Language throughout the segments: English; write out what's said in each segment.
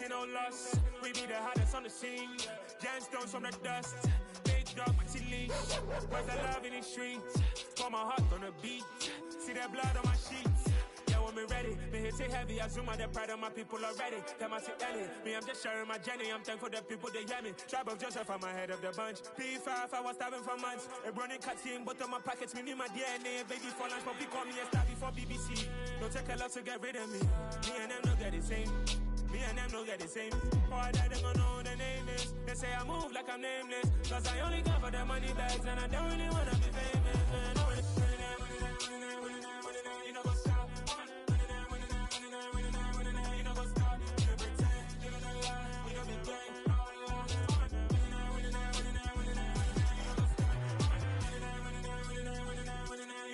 taking no loss. We be the hottest on the scene. Gemstones from the dust. Big dog, pretty leash. Where's the love in the streets? Pour my heart on the beat. See that blood on my sheets. Yeah, when me ready, me hit it heavy. I zoom out the pride of my people already. Them I say Ellie. Me, I'm just sharing my journey. I'm thankful the people they hear me. Tribe of Joseph, I'm ahead of the bunch. P5, I was starving for months. A running cutscene, but on my pockets, me need my DNA. Baby for lunch, but we call me a star before BBC. Don't take a lot to get rid of me. Me and them don't get the same. Me and them don't get the same. Oh, I died, they gon' know who the name is. They say I move like I'm nameless. Cause I only got for the money bags. And I don't really wanna be famous, man. You know what's up. You know what's up. You pretend, living a lie. We don't be gay. You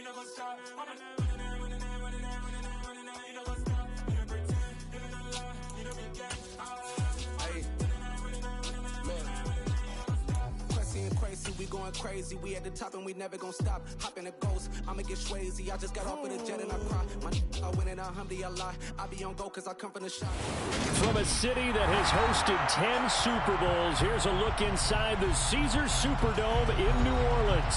know what's up. We going crazy, we at the top and we never gonna stop. Hop in a ghost, I'ma get swayzy. I just got off of the jet and I cry. My I win in alhamdulillah. I be on go cause I come from the shop. From a city that has hosted 10 Super Bowls, here's a look inside the Caesars Superdome in New Orleans.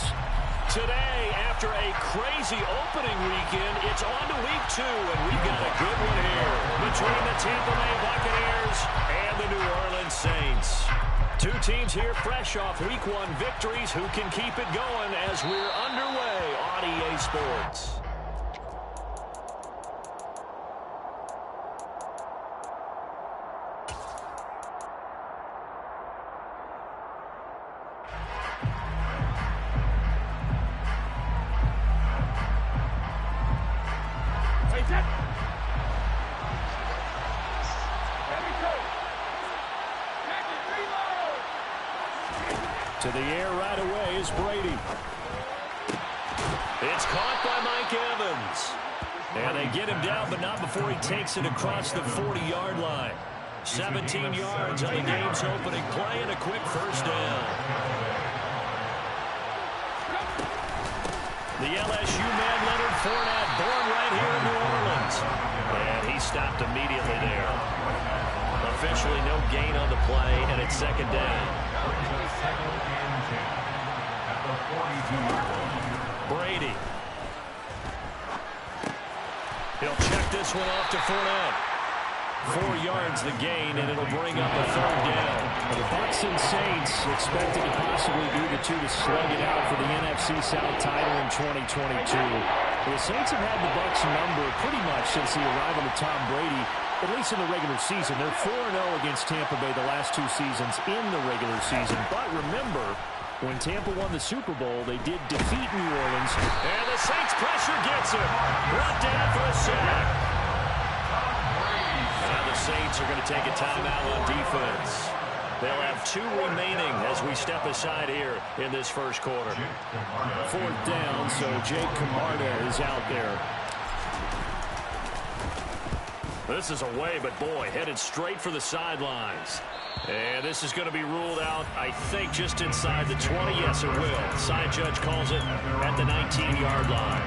Today, after a crazy opening weekend, it's on to week 2, and we've got a good one here between the Tampa Bay Buccaneers and the New Orleans Saints. Two teams here fresh off week 1 victories. Who can keep it going as we're underway on EA Sports? To the air right away is Brady. It's caught by Mike Evans. And they get him down, but not before he takes it across the 40-yard line. 17 yards on the game's opening play and a quick first down. The LSU man, Leonard Fournette, born right here in New Orleans. And he stopped immediately there. Officially no gain on the play, and it's second down. Brady. He'll check this one off to Fournette. 4 yards the gain, and it'll bring up a third down. The Bucs and Saints expected to possibly be the two to slug it out for the NFC South title in 2022. The Saints have had the Bucs number pretty much since the arrival of Tom Brady, at least in the regular season. They're 4-0 against Tampa Bay the last 2 seasons in the regular season. But remember, when Tampa won the Super Bowl, they did defeat New Orleans. And the Saints pressure gets him. Brought down for a sack. Now the Saints are going to take a timeout on defense. They'll have 2 remaining as we step aside here in this first quarter. 4th down, so Jake Camarda is out there. This is away, but boy, headed straight for the sidelines. And this is going to be ruled out, I think, just inside the 20. Yes, it will. Side judge calls it at the 19-yard line.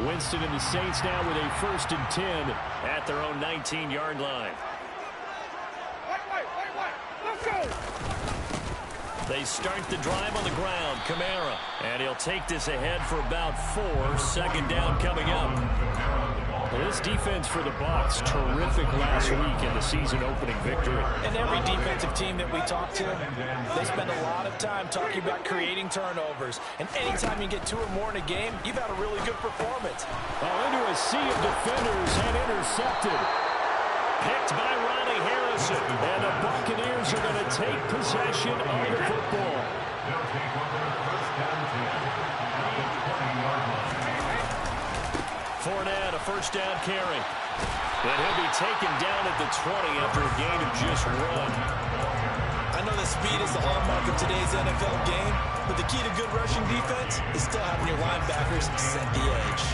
Winston and the Saints now with a 1st and 10 at their own 19-yard line. Let's go! They start the drive on the ground. Kamara. And he'll take this ahead for about 4. 2nd down coming up. Well, this defense for the Bucs, terrific last week in the season-opening victory. And every defensive team that we talk to, they spend a lot of time talking about creating turnovers. And anytime you get 2 or more in a game, you've had a really good performance. Well, into a sea of defenders and intercepted. Picked by Ronnie Harrison. And the Buccaneers are going to take possession of the football. Fournette, a 1st down carry. And he'll be taken down at the 20 after a gain of just 1. I know that speed is the hallmark of today's NFL game, but the key to good rushing defense is still having your linebackers set the edge.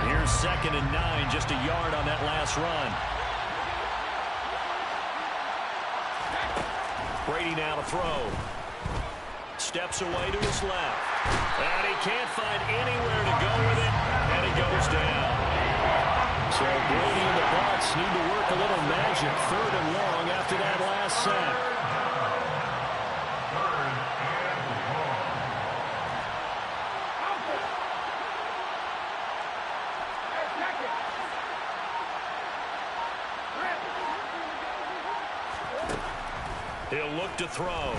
Here's 2nd and 9, just a yard on that last run. Brady now to throw. Steps away to his left. And he can't find anywhere to go with it. And he goes down. So Brady and the Bucs need to work a little magic. 3rd and long after that last sack. He'll look to throw.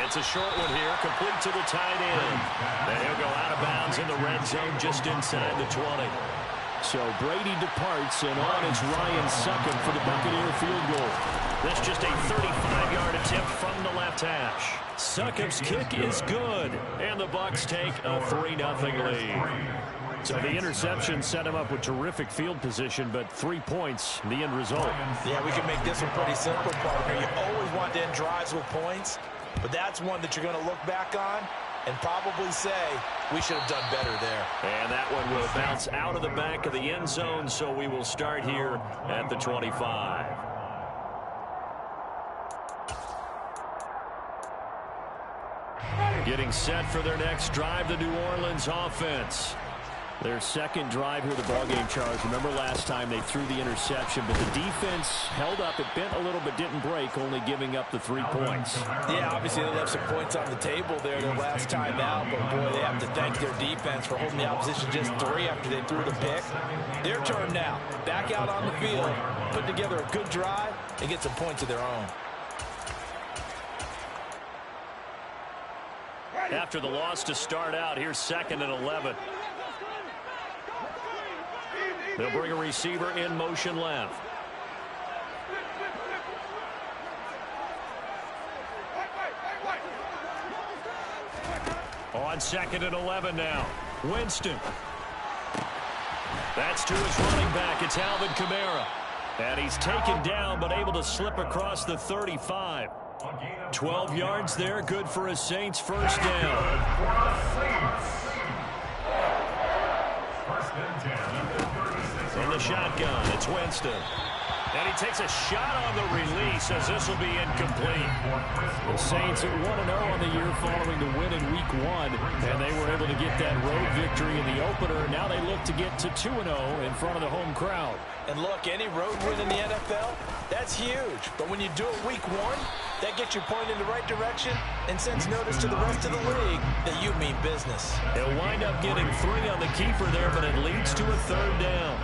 It's a short one here, complete to the tight end. And he'll go out of bounds in the red zone just inside the 20. So Brady departs, and on is Ryan Succop for the Buccaneer field goal. That's just a 35-yard attempt from the left hash. Succop's kick is good, and the Bucs take a 3-0 lead. So the interception set him up with terrific field position, but 3 points, the end result. Yeah, we can make this one pretty simple, partner. You always want to end drives with points, but that's one that you're going to look back on and probably say, we should have done better there. And that one will bounce out of the back of the end zone, so we will start here at the 25. Getting set for their next drive, the New Orleans offense. Their second drive here of the ballgame, Charles. Remember last time they threw the interception, but the defense held up. It bent a little but didn't break, only giving up the 3 points. Yeah, obviously they left some points on the table there their last time out, but boy, they have to thank their defense for holding the opposition just 3 after they threw the pick. Their turn now. Back out on the field, put together a good drive, and get some points of their own. After the loss to start out, here's 2nd and 11. They'll bring a receiver in motion left. On 2nd and 11 now. Winston. That's to his running back. It's Alvin Kamara. And he's taken down but able to slip across the 35. 12 yards there. Good for a Saints first down. In the shotgun, it's Winston. And he takes a shot on the release as this will be incomplete. The Saints at 1-0 on the year following the win in Week 1. And they were able to get that road victory in the opener. Now they look to get to 2-0 in front of the home crowd. And look, any road win in the NFL, that's huge. But when you do it Week 1, that gets you pointed in the right direction and sends notice to the rest of the league that you mean business. They'll wind up getting 3 on the keeper there, but it leads to a 3rd down.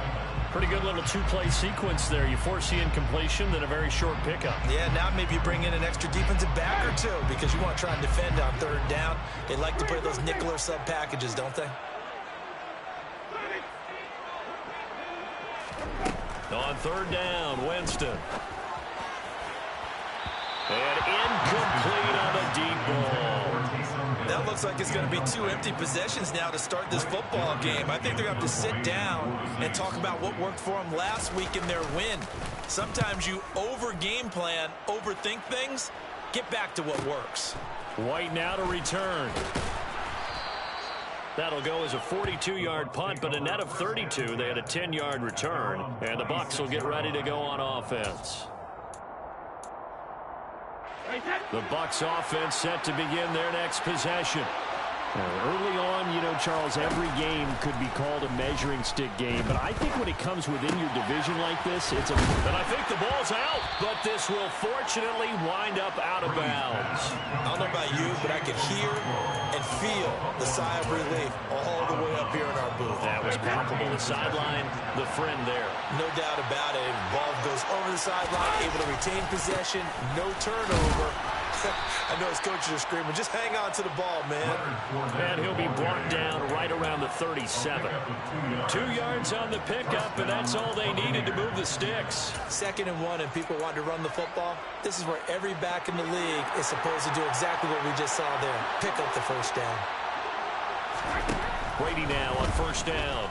Pretty good little 2-play sequence there. You force the incompletion, then a very short pickup. Yeah, now maybe you bring in an extra defensive back or 2 because you want to try and defend on 3rd down. They like to play those nickel or sub packages, don't they? On 3rd down, Winston. And incomplete on the deep ball. That looks like it's going to be 2 empty possessions now to start this football game. I think they're going to have to sit down and talk about what worked for them last week in their win. Sometimes you over-game plan, overthink things, get back to what works. White now to return. That'll go as a 42-yard punt, but a net of 32. They had a 10-yard return, and the Bucs will get ready to go on offense. The Bucs offense set to begin their next possession. Early on, you know, Charles, every game could be called a measuring stick game, but I think when it comes within your division like this, it's a... And I think the ball's out, but this will fortunately wind up out of bounds. I don't know about you, but I can hear and feel the sigh of relief all the way up here in our booth. That was palpable. The sideline, the friend there. No doubt about it. Ball goes over the sideline, able to retain possession, no turnover. I know his coaches are screaming, just hang on to the ball, man. And he'll be brought down right around the 37. 2 yards on the pickup, and that's all they needed to move the sticks. 2nd and 1, and people want to run the football. This is where every back in the league is supposed to do exactly what we just saw there. Pick up the first down. Brady now on 1st down.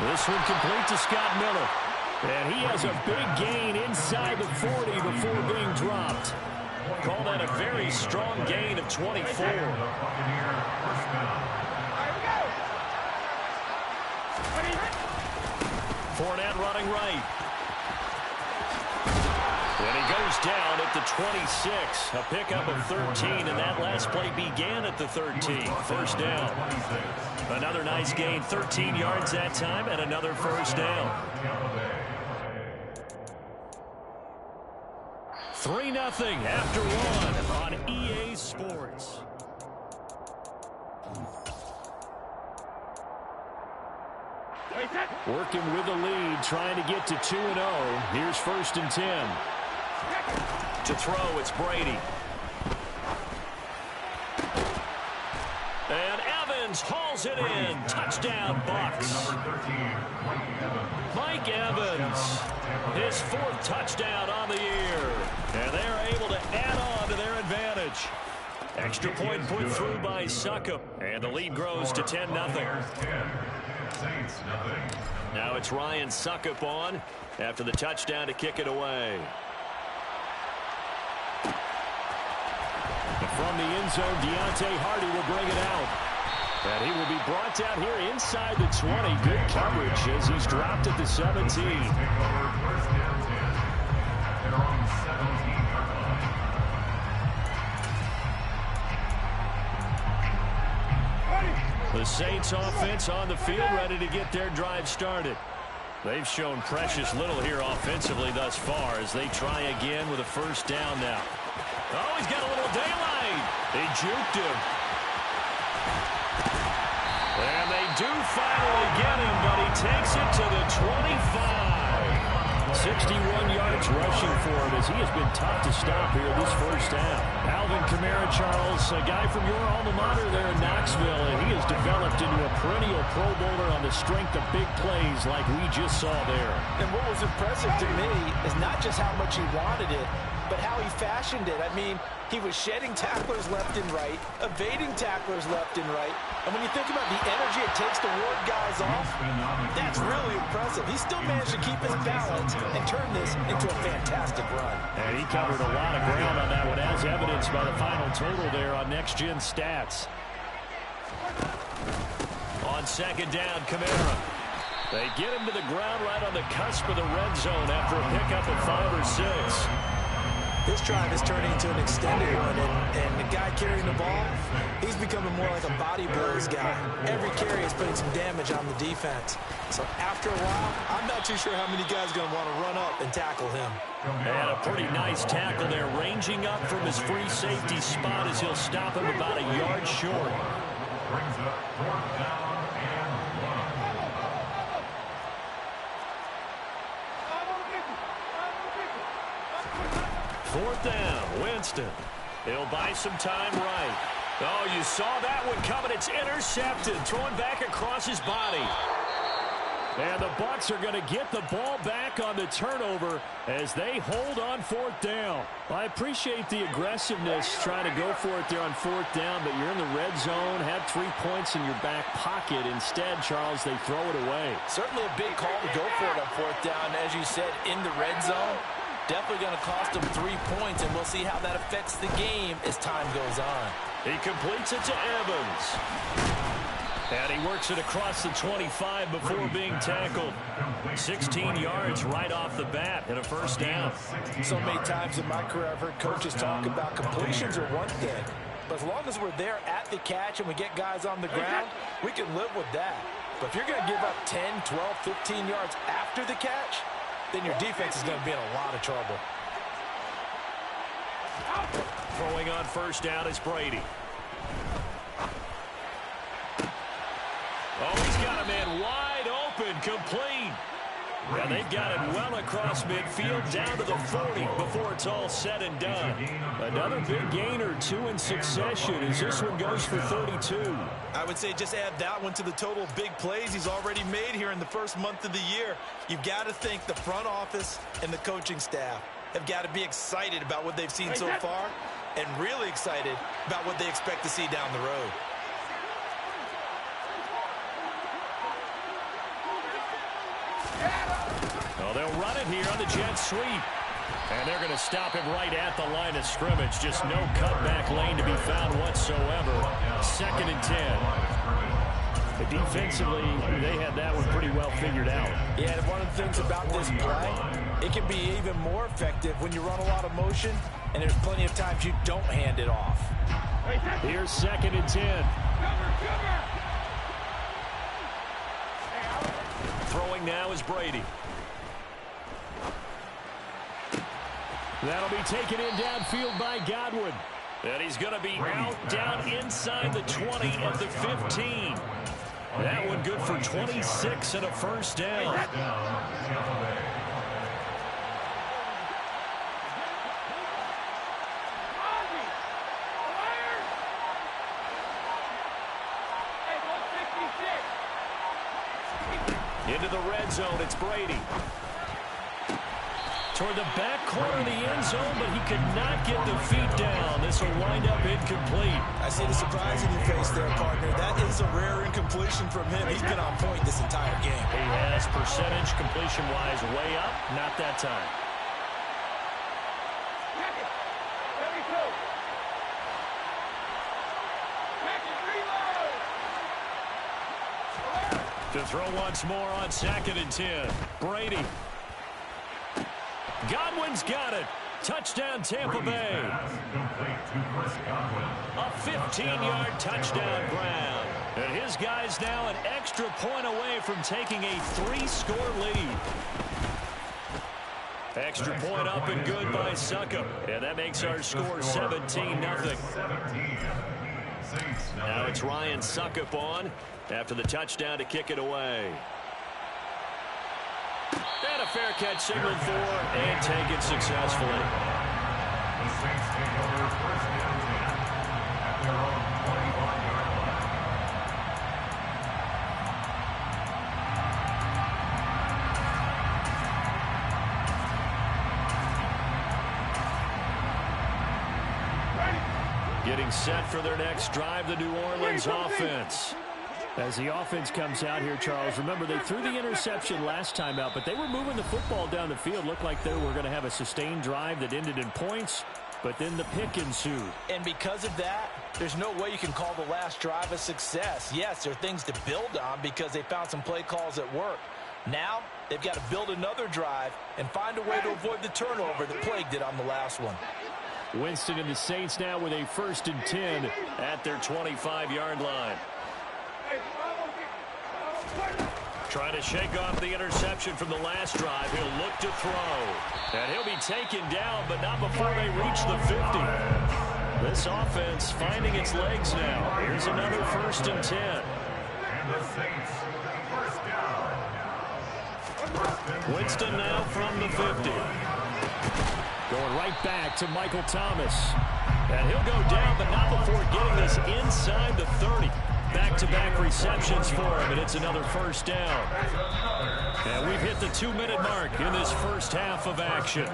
This one complete to Scott Miller. And he has a big gain inside the 40 before being dropped. Call that a very strong gain of 24. Fournette running right. first down at the 26. A pickup of 13, and that last play began at the 13. First down. Another nice gain, 13 yards that time, and another first down. 3-0 after one on EA Sports. Working with the lead, trying to get to 2-0. Here's 1st and 10. To throw, it's Brady. And Evans hauls it in. Touchdown, Bucks. Mike Evans, his 4th touchdown on the year. And they're able to add on to their advantage. Extra point put through by Succop. And the lead grows to 10-0. Now it's Ryan Succop on after the touchdown to kick it away. From the end zone, Deontay Hardy will bring it out. And he will be brought down here inside the 20. Good coverage as he's dropped at the 17. The Saints offense on the field, ready to get their drive started. They've shown precious little here offensively thus far as they try again with a first down now. Oh, he's got a little daylight. They juked him. And they do finally get him, but he takes it to the 25. 61 yards rushing for him as he has been tough to stop here this first down. Alvin Kamara, Charles, a guy from your alma mater there in Knoxville, and he has developed into a perennial Pro Bowler on the strength of big plays like we just saw there. And what was impressive to me is not just how much he wanted it, but how he fashioned it. I mean, he was shedding tacklers left and right, evading tacklers left and right. And when you think about the energy it takes to ward guys off, that's really impressive. He still managed to keep his balance and turn this into a fantastic run. And he covered a lot of ground on that one, as evidenced by the final total there on Next Gen Stats. On 2nd down, Kamara. They get him to the ground right on the cusp of the red zone after a pickup of 5 or 6. This drive is turning into an extended one, and the guy carrying the ball, he's becoming more like a body blows guy. Every carry is putting some damage on the defense. So after a while, I'm not too sure how many guys are going to want to run up and tackle him. And a pretty nice tackle there, ranging up from his free safety spot as he'll stop him about a yard short. Brings up 4th down and 1. 4th down, Winston. He'll buy some time right. Oh, you saw that one coming. It's intercepted, throwing back across his body. And the Bucs are going to get the ball back on the turnover as they hold on 4th down. I appreciate the aggressiveness trying to go for it there on 4th down, but you're in the red zone, had 3 points in your back pocket. Instead, Charles, they throw it away. Certainly a big call to go for it on 4th down. As you said, in the red zone, definitely going to cost them 3 points, and we'll see how that affects the game as time goes on. He completes it to Evans. And he works it across the 25 before being tackled. 16 yards right off the bat and a first down. So many times in my career I've heard coaches talk about completions are one thing, but as long as we're there at the catch and we get guys on the ground, we can live with that. But if you're going to give up 10, 12, 15 yards after the catch, then your defense is going to be in a lot of trouble. Throwing on first down is Brady. Oh, he's got a man wide open, complete. And they've got it well across midfield, down to the 40 before it's all said and done. Another big gain or 2 in succession as this one goes for 32. I would say just add that one to the total of big plays he's already made here in the first month of the year. You've got to think the front office and the coaching staff have got to be excited about what they've seen so far and really excited about what they expect to see down the road. Well, they'll run it here on the jet sweep. And they're going to stop him right at the line of scrimmage. Just no cutback lane to be found whatsoever. 2nd and 10. Defensively, they had that one pretty well figured out. Yeah, and one of the things about this play, it can be even more effective when you run a lot of motion, and there's plenty of times you don't hand it off. Here's 2nd and 10. Throwing now is Brady. That'll be taken in downfield by Godwin. And he's going to be out down inside the 20 at the 15. That one good for 26 and a first down. Into the red zone, it's Brady. Toward the back corner of the end zone, but he could not get the feet down. This will wind up incomplete. I see the surprise in your face there, partner. That is a rare incompletion from him. He's been on point this entire game. He has percentage completion-wise way up. Not that time. To throw once more on 2nd and 10. Brady. Godwin's got it. Touchdown, Tampa Bay. A 15-yard touchdown Brown. And his guy's now an extra point away from taking a 3-score lead. Extra point up and good by Succop. And that makes our score 17-0. Now it's Ryan Succop on after the touchdown to kick it away. And a fair catch signaled for and taken successfully. The Saints take over first down 10 at their own 21-yard line. Getting set for their next drive, the New Orleans offense. As the offense comes out here, Charles, remember they threw the interception last time out, but they were moving the football down the field. Looked like they were going to have a sustained drive that ended in points, but then the pick ensued. And because of that, there's no way you can call the last drive a success. Yes, there are things to build on because they found some play calls that work. Now, they've got to build another drive and find a way to avoid the turnover that plagued it on the last one. Winston and the Saints now with a 1st and 10 at their 25-yard line. Trying to shake off the interception from the last drive. He'll look to throw. And he'll be taken down, but not before they reach the 50. This offense finding its legs now. Here's another 1st and 10. And the Saints, first down. Winston now from the 50. Going right back to Michael Thomas. And he'll go down, but not before getting this inside the 30. Back-to-back receptions for him, and it's another 1st down. And we've hit the 2-minute mark in this first half of action.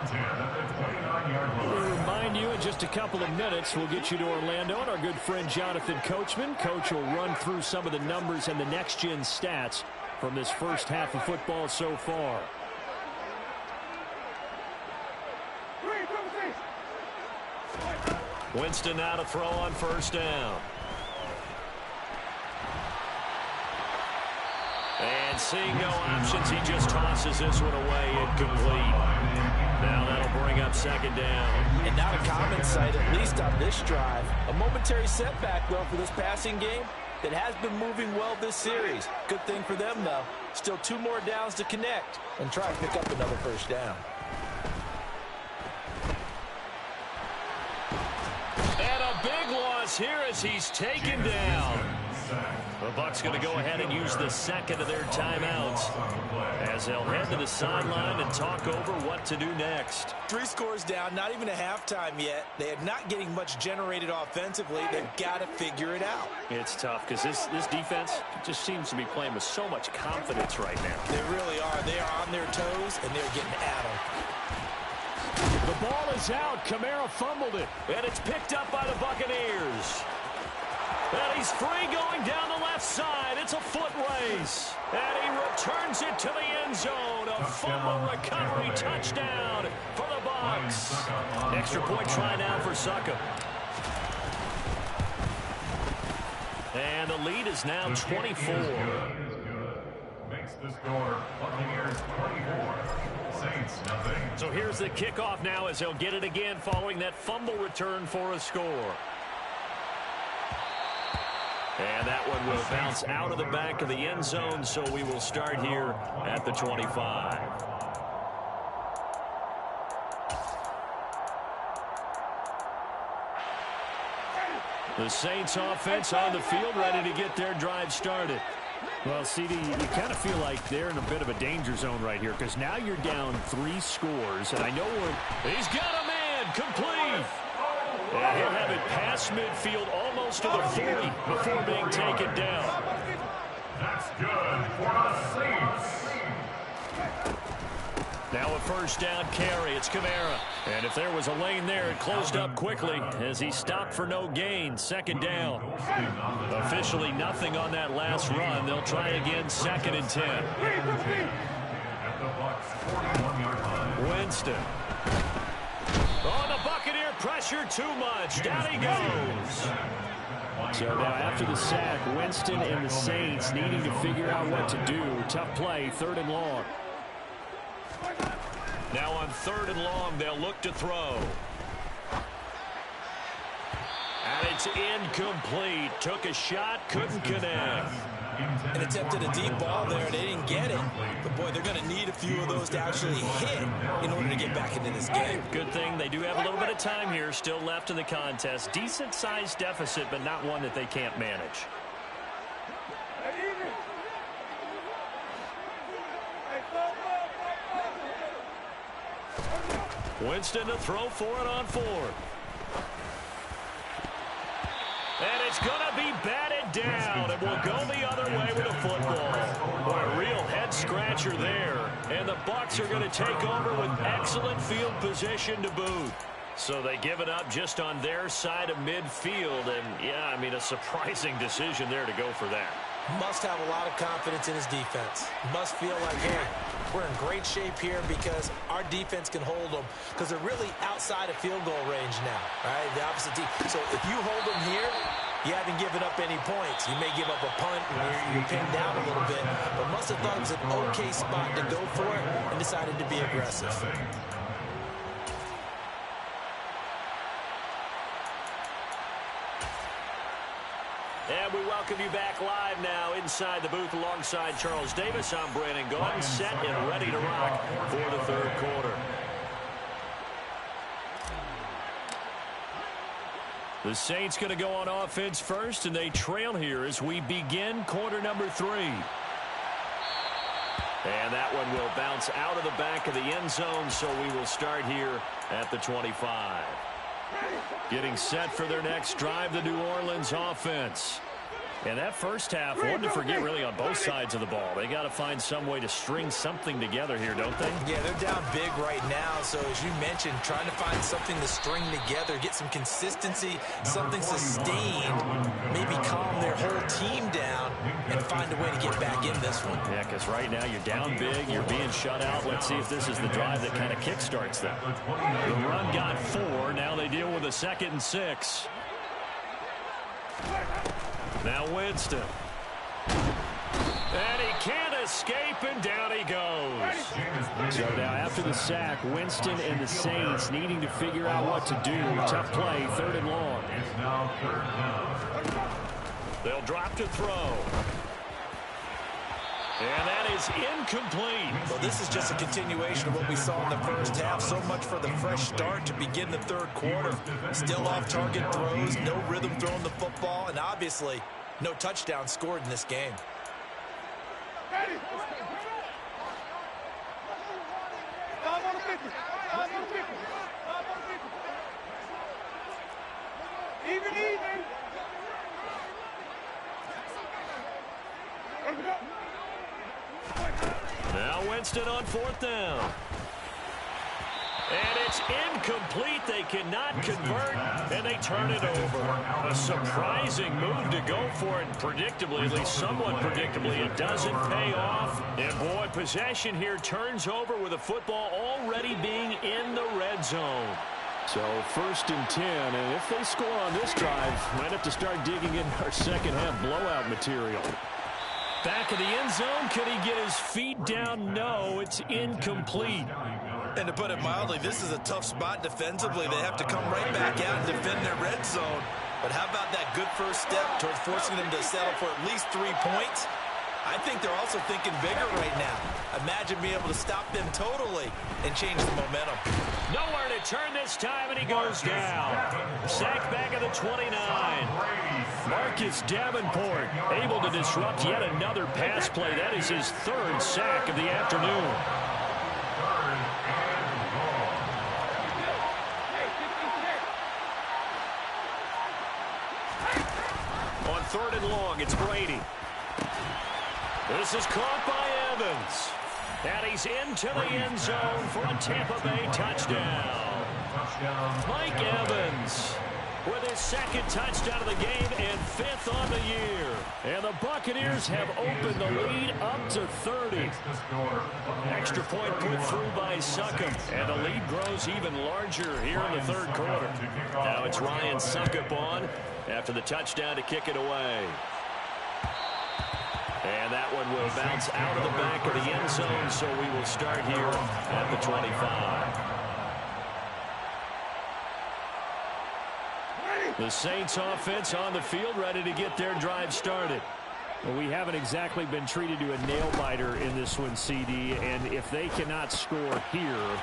We'll remind you in just a couple of minutes, we'll get you to Orlando and our good friend Jonathan Coachman. Coach will run through some of the numbers and the next-gen stats from this first half of football so far. Winston now to throw on 1st down. And seeing no options, he just tosses this one away incomplete. Now that'll bring up 2nd down. And not a common sight, at least on this drive. A momentary setback, though, for this passing game that has been moving well this series. Good thing for them, though. Still 2 more downs to connect and try to pick up another 1st down. And a big loss here as he's taken down. The Bucs going to go ahead and use the 2nd of their timeouts as they'll head to the sideline and talk over what to do next. 3 scores down, not even a halftime yet. They are not getting much generated offensively. They've got to figure it out. It's tough because this defense just seems to be playing with so much confidence right now. They really are. They are on their toes, and they're getting at them. The ball is out. Kamara fumbled it, and it's picked up by the Buccaneers. And he's free going down the left side. It's a foot race. And he returns it to the end zone. A fumble recovery touchdown for the Bucs. Extra point try now for Succop. And the lead is now 24. Makes the score Buccaneers 24, Saints nothing. So here's the kickoff now as he'll get it again following that fumble return for a score. And that one will bounce out of the back of the end zone, so we will start here at the 25. The Saints offense on the field, ready to get their drive started. Well, CD, you kind of feel like they're in a bit of a danger zone right here because now you're down 3 scores, and I know he's got a man, complete. And he'll have it past midfield almost to the 40 before being taken down. That's good for the Saints. Now a first down carry. It's Kamara. And if there was a lane there, it closed up quickly as he stopped for no gain. Second down. Officially nothing on that last run. They'll try again, 2nd and 10. At the Bucs 41-yard line. Winston. Oh, the Buccaneer pressure too much. Down he goes. So now after the sack, Winston and the Saints needing to figure out what to do. Tough play, 3rd and long. Now on 3rd and long, they'll look to throw. And it's incomplete. Took a shot, couldn't connect. And attempted a deep ball there. They didn't get it. But, boy, they're going to need a few of those to actually hit in order to get back into this game. Good thing they do have a little bit of time here still left in the contest. Decent-sized deficit, but not one that they can't manage. Winston to throw for it on 4th. And it's going to be batted down. And will go the other way with a football. Boy, a real head-scratcher there. And the Bucs are going to take over with excellent field position to boot. So they give it up just on their side of midfield. And, yeah, I mean, a surprising decision there to go for that. Must have a lot of confidence in his defense. Must feel like, hey, we're in great shape here because our defense can hold them because they're really outside of field goal range now, right? The opposite team. So if you hold them here, you haven't given up any points. You may give up a punt and you're pinned down a little bit, but must have thought it was an okay spot to go for it and decided to be aggressive. And we welcome you back live now inside the booth alongside Charles Davis. I'm Brandon Gaudin, set and ready to rock for the 3rd quarter. The Saints going to go on offense first, and they trail here as we begin quarter number 3. And that one will bounce out of the back of the end zone, so we will start here at the 25. Getting set for their next drive, the New Orleans offense. And that first half, one to forget really on both sides of the ball. They got to find some way to string something together here, don't they? Yeah, they're down big right now. So as you mentioned, trying to find something to string together, get some consistency, something sustained, maybe calm their whole team down and find a way to get back in this one. Yeah, because right now you're down big, you're being shut out. Let's see if this is the drive that kind of kickstarts them. The run got 4. Now they deal with a 2nd and 6. Now Winston. And he can't escape, and down he goes. So now after the sack, Winston and the Saints needing to figure out what to do. Tough play, 3rd and long. It's now 3rd down. They'll drop to throw. And that is incomplete. Well, this is just a continuation of what we saw in the first half. So much for the fresh start to begin the 3rd quarter. Still off-target throws, no rhythm throwing the football, and obviously no touchdown scored in this game. Now Winston on 4th down. And it's incomplete. They cannot convert, and they turn it over. A surprising move to go for it. Predictably, at least somewhat predictably, it doesn't pay off. And, boy, possession here turns over with the football already being in the red zone. So 1st and 10, and if they score on this drive, might have to start digging in our second half blowout material. Back of the end zone, can he get his feet down? No, it's incomplete. And to put it mildly, this is a tough spot defensively. They have to come right back out and defend their red zone. But how about that good first step towards forcing them to settle for at least 3 points? I think they're also thinking bigger right now. Imagine being able to stop them totally and change the momentum. Nowhere to turn this time, and he goes down. Sacked back at the 29. Marcus Davenport able to disrupt yet another pass play. That is his 3rd sack of the afternoon. On 3rd and long, it's Brady. This is caught by Evans. And he's into the end zone for a Tampa Bay touchdown. Mike Evans with his 2nd touchdown of the game and 5th on the year. And the Buccaneers have opened the lead up to 30. Extra point put through by Succop. And the lead grows even larger here in the 3rd quarter. Now it's Ryan Succop on after the touchdown to kick it away. And that one will bounce out of the back of the end zone, so we will start here at the 25. The Saints offense on the field, ready to get their drive started. Well, we haven't exactly been treated to a nail-biter in this one, CD, and if they cannot score here,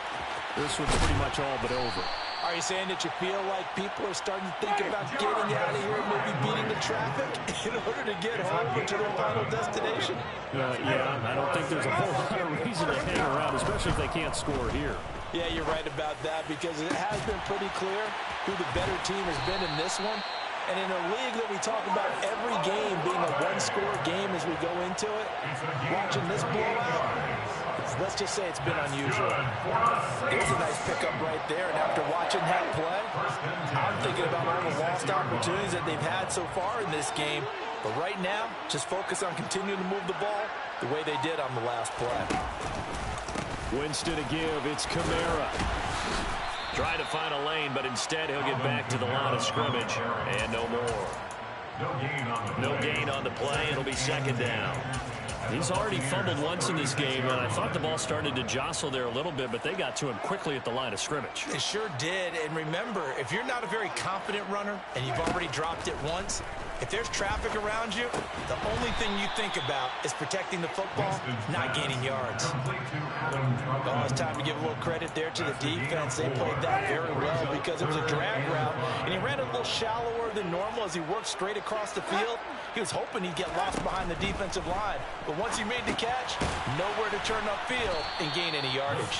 this one's pretty much all but over. Are you saying that you feel like people are starting to think about getting out of here and maybe beating the traffic in order to get home to their final destination? Yeah, I don't think there's a whole lot of reason to hang around, especially if they can't score here. Yeah, you're right about that because it has been pretty clear who the better team has been in this one. And in a league that we talk about every game being a one-score game as we go into it, watching this blowout, let's just say it's been unusual. There's a nice pickup right there, and after watching that play, I'm thinking about all the lost opportunities that they've had so far in this game. But right now, just focus on continuing to move the ball the way they did on the last play. Winston to give, it's Kamara. Trying to find a lane, but instead he'll get back to the line of scrimmage. And no more. No gain on the play. It'll be 2nd down. He's already fumbled once in this game, and I thought the ball started to jostle there a little bit, but they got to him quickly at the line of scrimmage. They sure did. And remember, if you're not a very confident runner and you've already dropped it once, if there's traffic around you, the only thing you think about is protecting the football, not gaining yards. Oh, it's time to give a little credit there to the defense. They played that very well because it was a drag route, and he ran a little shallower than normal as he worked straight across the field. He was hoping he'd get lost behind the defensive line, but once he made the catch, nowhere to turn upfield and gain any yardage.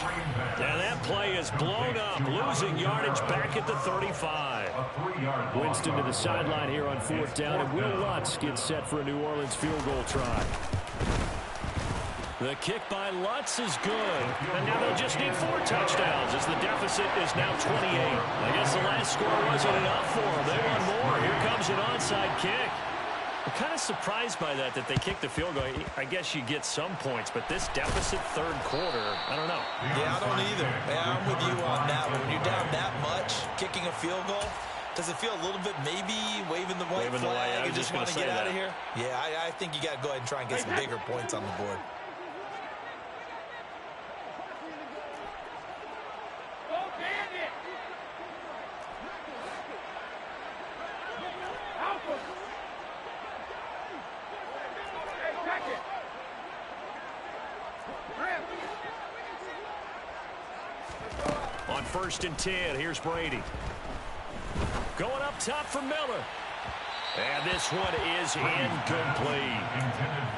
And that play is blown up, losing yardage back at the 35. Winston to the sideline here on 4th down, and Will Lutz gets set for a New Orleans field goal try. The kick by Lutz is good, and now they'll just need 4 touchdowns as the deficit is now 28. I guess the last score wasn't enough for them. They want more. Here comes an onside kick. I'm kind of surprised by that they kicked the field goal. I guess you get some points, but this deficit 3rd quarter, I don't know. Yeah, I don't either. Yeah, I'm with you on that. When you're down that much, kicking a field goal, does it feel a little bit maybe waving the white flag and just want to get out of here? Yeah, I think you got to go ahead and try and get some bigger points on the board. On 1st and 10, here's Brady. Going up top for Miller. And this one is incomplete.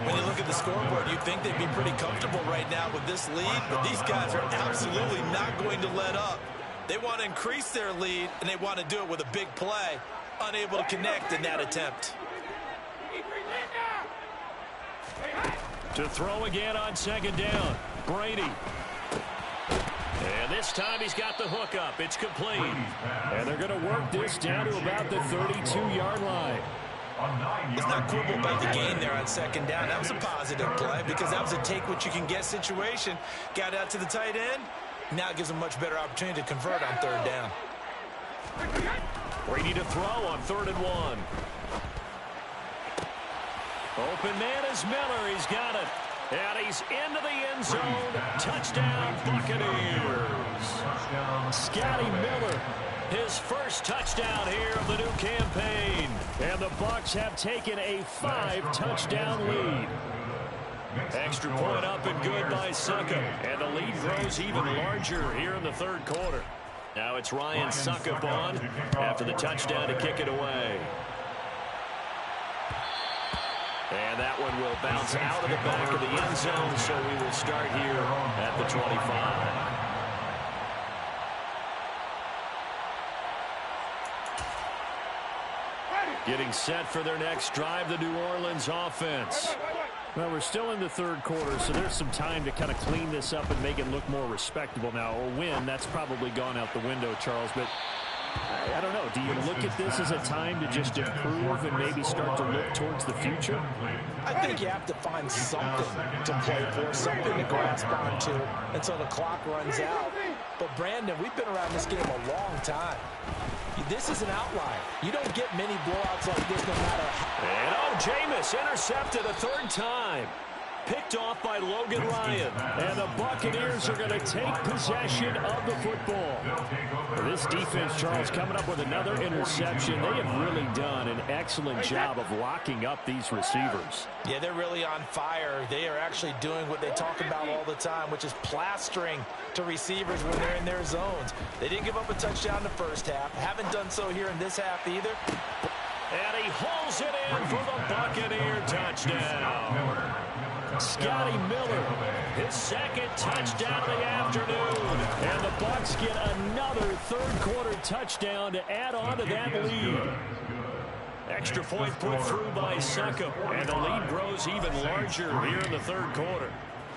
When you look at the scoreboard, you'd think they'd be pretty comfortable right now with this lead, but these guys are absolutely not going to let up. They want to increase their lead, and they want to do it with a big play. Unable to connect in that attempt. To throw again on 2nd down. Brady. And this time he's got the hook up. It's complete. And they're going to work this down to about the 32-yard line. It's not quibble about the gain there on 2nd down. That was a positive play because that was a take-what-you-can-get situation. Got out to the tight end. Now it gives them a much better opportunity to convert on 3rd down. Ready to throw on 3rd and 1. Open man is Miller. He's got it. And he's into the end zone. Touchdown, Buccaneers. Scotty Miller, his first touchdown here of the new campaign. And the Bucs have taken a 5-touchdown lead. Extra point up and good by Suckup. And the lead grows even larger here in the 3rd quarter. Now it's Ryan Suckup on after the touchdown to kick it away. And that one will bounce out of the back of the end zone, so we will start here at the 25. Getting set for their next drive, the New Orleans offense. Well, we're still in the 3rd quarter, so there's some time to kind of clean this up and make it look more respectable. Now, a win, that's probably gone out the window, Charles, but I don't know. Do you look at this as a time to just improve and maybe start to look towards the future? I think you have to find something to play for, something to grasp onto until the clock runs out. But, Brandon, we've been around this game a long time. This is an outlier. You don't get many blowouts like this no matter how. And Jameis intercepted a 3rd time. Picked off by Logan Ryan. And the Buccaneers are going to take possession of the football. This defense, Charles, coming up with another interception. They have really done an excellent job of locking up these receivers. Yeah, they're really on fire. They are actually doing what they talk about all the time, which is plastering to receivers when they're in their zones. They didn't give up a touchdown in the first half. Haven't done so here in this half either. And he hauls it in for the Buccaneer touchdown. Scotty Miller, his 2nd touchdown of the afternoon. And the Bucs get another 3rd quarter touchdown to add on to that lead. Extra point put through by Suckup. And the lead grows even larger here in the 3rd quarter.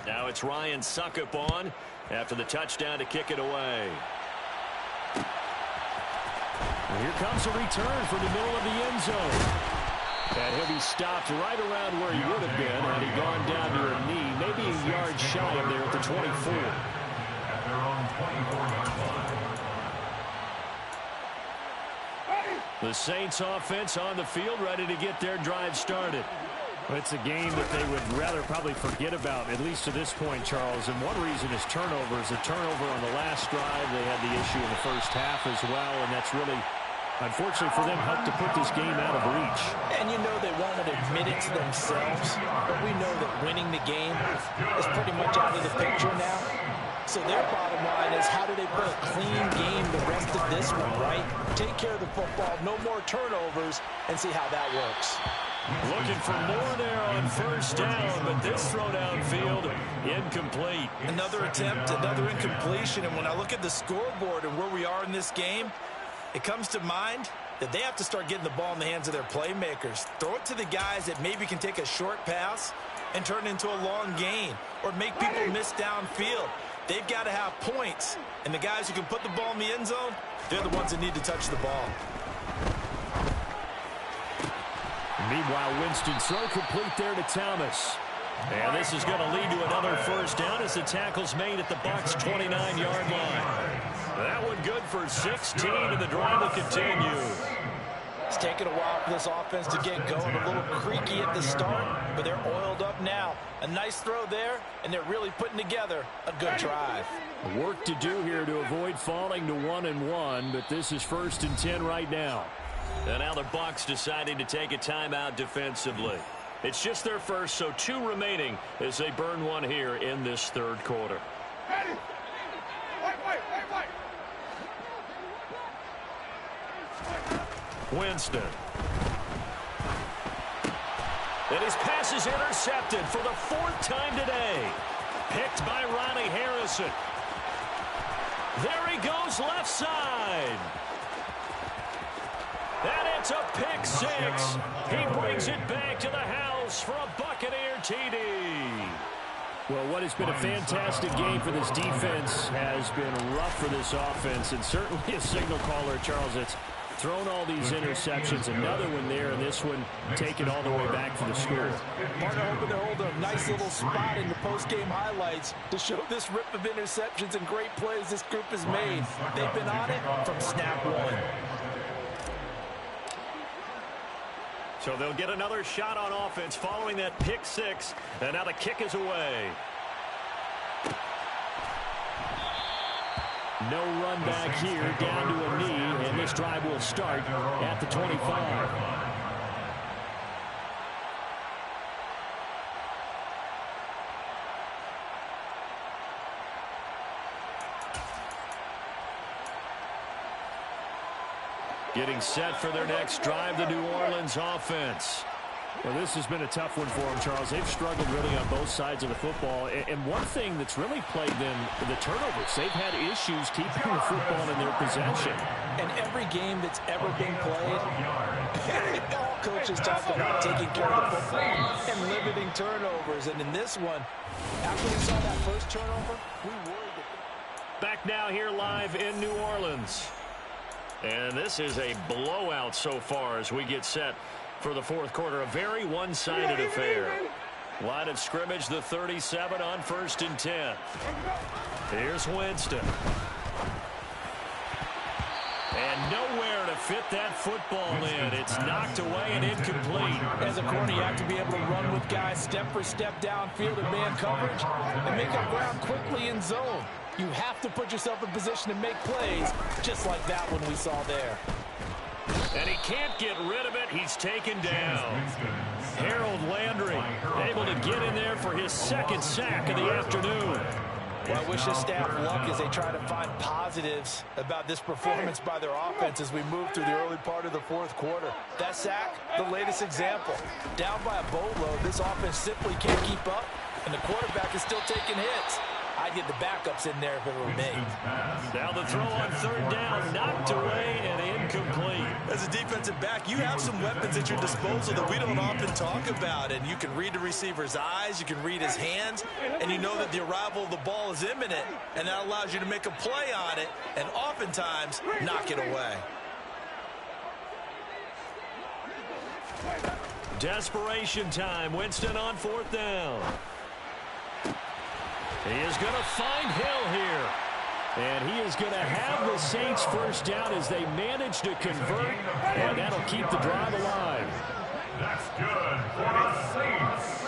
Now it's Ryan Suckup on after the touchdown to kick it away. And here comes a return from the middle of the end zone. And he'll be stopped right around where he would have been had he gone down to a knee, maybe a yard shy of there at the 24. The Saints offense on the field, ready to get their drive started. Well, it's a game that they would rather probably forget about, at least to this point, Charles. And one reason is turnovers. A turnover on the last drive. They had the issue in the first half as well, and that's really, unfortunately for them, helped to put this game out of reach. And you know they won't admit it to themselves, but we know that winning the game is pretty much out of the picture now. So their bottom line is, how do they play a clean game the rest of this one, right? Take care of the football, no more turnovers, and see how that works. Looking for more there on 1st down, but this throw downfield, incomplete. Another attempt, another incompletion, and when I look at the scoreboard and where we are in this game, it comes to mind that they have to start getting the ball in the hands of their playmakers. Throw it to the guys that maybe can take a short pass and turn it into a long gain or make people miss downfield. They've got to have points, and the guys who can put the ball in the end zone, they're the ones that need to touch the ball. Meanwhile, Winston throw complete there to Thomas. And this is going to lead to another 1st down as the tackle's made at the Bucs' 29-yard line. That one good for 16, and the drive will continue. It's taken a while for this offense to get going. A little creaky at the start, but they're oiled up now. A nice throw there, and they're really putting together a good drive. Work to do here to avoid falling to 1-1, but this is 1st and 10 right now. And now the Bucs deciding to take a timeout defensively. It's just their first, so 2 remaining as they burn one here in this 3rd quarter. Winston. And his pass is intercepted for the 4th time today. Picked by Ronnie Harrison. There he goes left side. And it's a pick 6. He brings it back to the house for a Buccaneer TD. Well, what has been a fantastic game for this defense has been rough for this offense, and certainly a signal caller, Charles. It's thrown all these interceptions. Another one there, and this one take it all the way back for the score. Partner hoping to hold a nice little spot in the post-game highlights to show this rip of interceptions and great plays this group has made. They've been on it from snap one. So they'll get another shot on offense following that pick six, and now the kick is away. No run back here, down to a knee, and this drive will start at the 25. Getting set for their next drive, the New Orleans offense. Well, this has been a tough one for them, Charles. They've struggled really on both sides of the football. And one thing that's really plagued them, the turnovers. They've had issues keeping the football in their possession. And every game that's ever been played, all coaches talk about taking care of the football and limiting turnovers. And in this one, after we saw that first turnover, we worried that... Back now here live in New Orleans. And this is a blowout so far as we get set for the fourth quarter. A very one-sided affair. Line of scrimmage, the 37 on 1st and 10. Here's Winston. And nowhere to fit that football in. It's knocked away and incomplete. As a corner, you have to be able to run with guys step for step downfield in man coverage and make up ground quickly in zone. You have to put yourself in position to make plays, just like that one we saw there. And he can't get rid of it. He's taken down. Harold Landry able to get in there for his second sack of the afternoon. Well, I wish his staff luck as they try to find positives about this performance by their offense as we move through the early part of the fourth quarter. That sack, the latest example. Down by a boatload, this offense simply can't keep up, and the quarterback is still taking hits. I'd get the backups in there if it were me. Now the throw on 3rd down, knocked away and incomplete. As a defensive back, you have some weapons at your disposal that we don't often talk about. And you can read the receiver's eyes, you can read his hands, and you know that the arrival of the ball is imminent, and that allows you to make a play on it and oftentimes knock it away. Desperation time. Winston on 4th down. He is going to find Hill here. And he is going to have the Saints first down as they manage to convert. And that'll keep the drive alive. That's good for the Saints.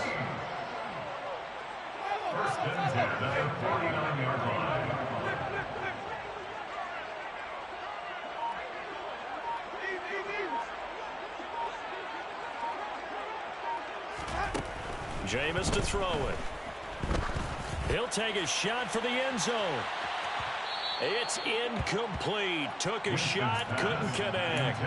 1st and 10 at the 49-yard line. Jameis to throw it. He'll take a shot for the end zone. It's incomplete. Took a shot, couldn't connect.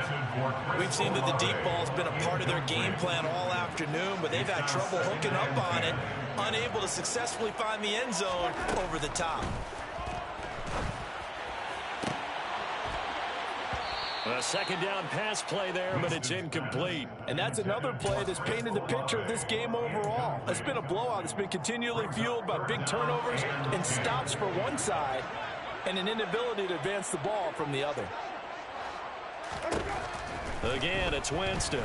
We've seen that the deep ball's been a part of their game plan all afternoon, but they've had trouble hooking up on it, unable to successfully find the end zone over the top. A 2nd down pass play there, but it's incomplete. And that's another play that's painted the picture of this game overall. It's been a blowout. It's been continually fueled by big turnovers and stops for one side and an inability to advance the ball from the other. Again, it's Winston.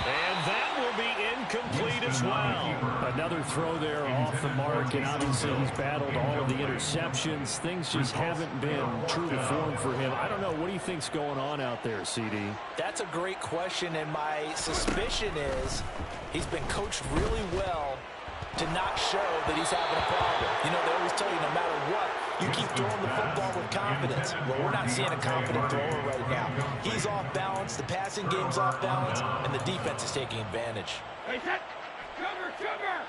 And that will be incomplete as well. Another throw there off the mark, and obviously he's battled all of the interceptions. Things just haven't been true to form for him. I don't know. What do you think's going on out there, CD? That's a great question, and my suspicion is he's been coached really well to not show that he's having a problem. You know, they always tell you no matter what, you keep throwing the football with confidence. Well, we're not seeing a confident thrower right now. He's off balance, the passing game's off balance, and the defense is taking advantage. Hey, set! Cover, cover!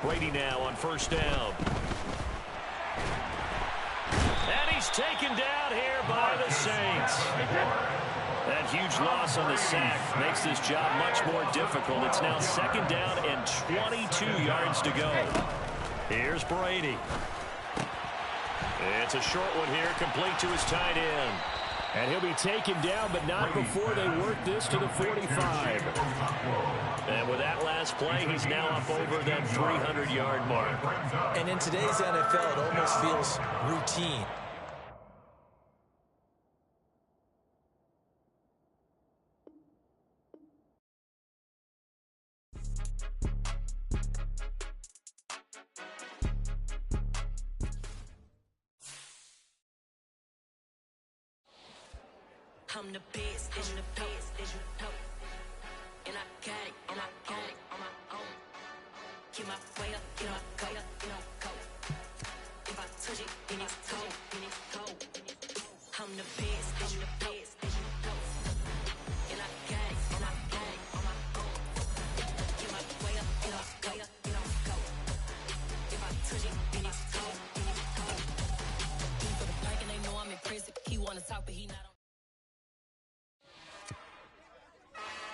Brady now on 1st down. And he's taken down here by the Saints. That huge loss on the sack makes this job much more difficult. It's now 2nd down and 22 yards to go. Here's Brady. It's a short one here, complete to his tight end. And he'll be taken down, but not before they work this to the 45. And with that last play, he's now up over that 300-yard mark. And in today's NFL, it almost feels routine. I'm the best, I'm the best, as you know. And I got it, and I got it on my own. Get my way up, get my go, go. If I touch it, then it's cold, then it's cold. I'm the best, I'm the best, as you know. And I got it, and I got it on my own. Get my way up, get my go. If I touch it, then it's cold, then it's cold. He for the bike and they know I'm in prison. He wanna talk, but he not on.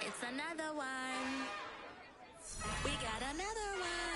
It's another one. We got another one.